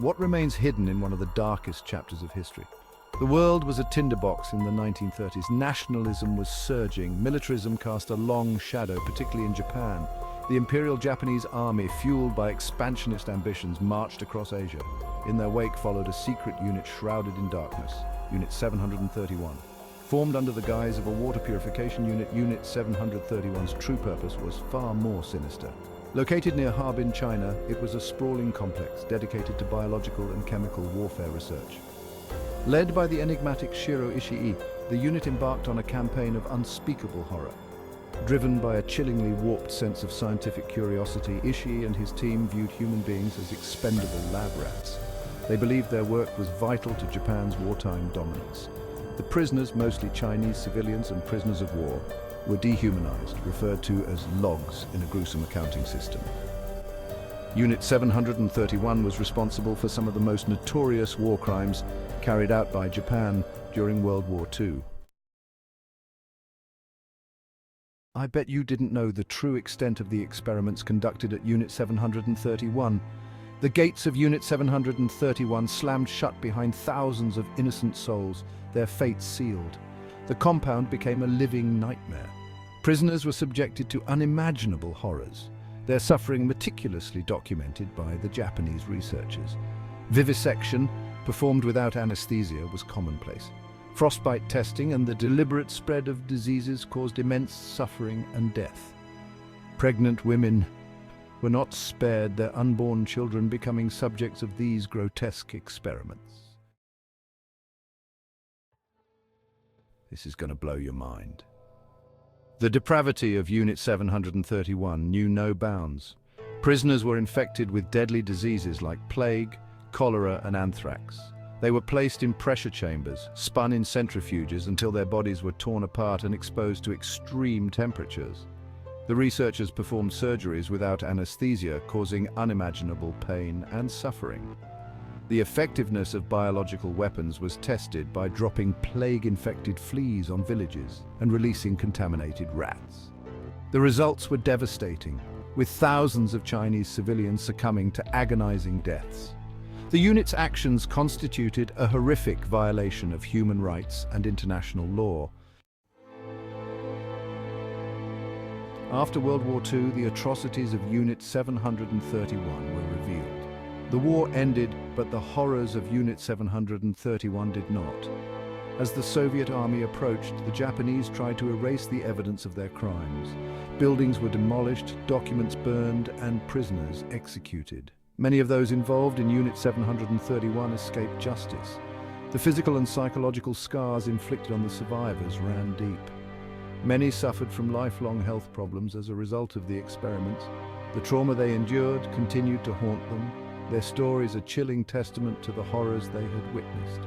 What remains hidden in one of the darkest chapters of history? The world was a tinderbox in the 1930s. Nationalism was surging. Militarism cast a long shadow, particularly in Japan. The Imperial Japanese Army, fueled by expansionist ambitions, marched across Asia. In their wake followed a secret unit shrouded in darkness, Unit 731. Formed under the guise of a water purification unit, Unit 731's true purpose was far more sinister. Located near Harbin, China, it was a sprawling complex dedicated to biological and chemical warfare research. Led by the enigmatic Shiro Ishii, the unit embarked on a campaign of unspeakable horror. Driven by a chillingly warped sense of scientific curiosity, Ishii and his team viewed human beings as expendable lab rats. They believed their work was vital to Japan's wartime dominance. The prisoners, mostly Chinese civilians and prisoners of war, were dehumanized, referred to as logs in a gruesome accounting system. Unit 731 was responsible for some of the most notorious war crimes carried out by Japan during World War II. I bet you didn't know the true extent of the experiments conducted at Unit 731. The gates of Unit 731 slammed shut behind thousands of innocent souls, their fates sealed. The compound became a living nightmare. Prisoners were subjected to unimaginable horrors, their suffering meticulously documented by the Japanese researchers. Vivisection, performed without anesthesia, was commonplace. Frostbite testing and the deliberate spread of diseases caused immense suffering and death. Pregnant women were not spared, their unborn children becoming subjects of these grotesque experiments. This is going to blow your mind. The depravity of Unit 731 knew no bounds. Prisoners were infected with deadly diseases like plague, cholera, and anthrax. They were placed in pressure chambers, spun in centrifuges until their bodies were torn apart and exposed to extreme temperatures. The researchers performed surgeries without anesthesia, causing unimaginable pain and suffering. The effectiveness of biological weapons was tested by dropping plague-infected fleas on villages and releasing contaminated rats. The results were devastating, with thousands of Chinese civilians succumbing to agonizing deaths. The unit's actions constituted a horrific violation of human rights and international law. After World War II, the atrocities of Unit 731 were revealed. The war ended, but the horrors of Unit 731 did not. As the Soviet army approached, the Japanese tried to erase the evidence of their crimes. Buildings were demolished, documents burned, and prisoners executed. Many of those involved in Unit 731 escaped justice. The physical and psychological scars inflicted on the survivors ran deep. Many suffered from lifelong health problems as a result of the experiments. The trauma they endured continued to haunt them, their stories a chilling testament to the horrors they had witnessed.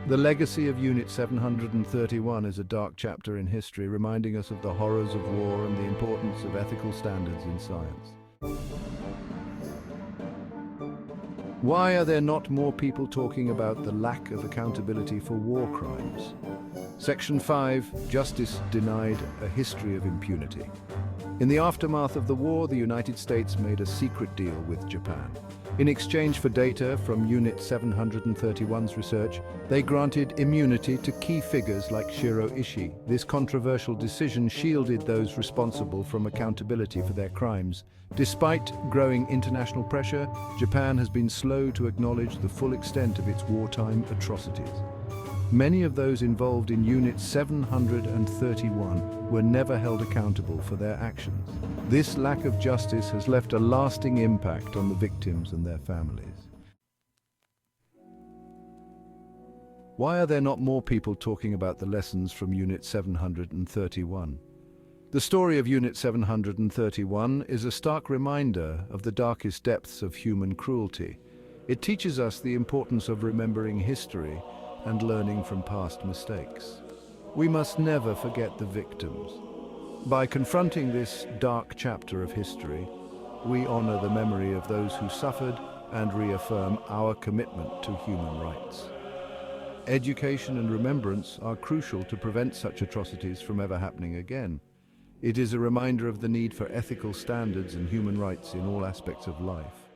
The legacy of Unit 731 is a dark chapter in history, reminding us of the horrors of war and the importance of ethical standards in science. Why are there not more people talking about the lack of accountability for war crimes? Section 5, Justice Denied, a History of Impunity. In the aftermath of the war, the United States made a secret deal with Japan. In exchange for data from Unit 731's research, they granted immunity to key figures like Shiro Ishii. This controversial decision shielded those responsible from accountability for their crimes. Despite growing international pressure, Japan has been slow to acknowledge the full extent of its wartime atrocities. Many of those involved in Unit 731 were never held accountable for their actions. This lack of justice has left a lasting impact on the victims and their families. Why are there not more people talking about the lessons from Unit 731? The story of Unit 731 is a stark reminder of the darkest depths of human cruelty. It teaches us the importance of remembering history and learning from past mistakes. We must never forget the victims. By confronting this dark chapter of history, we honor the memory of those who suffered and reaffirm our commitment to human rights. Education and remembrance are crucial to prevent such atrocities from ever happening again. It is a reminder of the need for ethical standards and human rights in all aspects of life.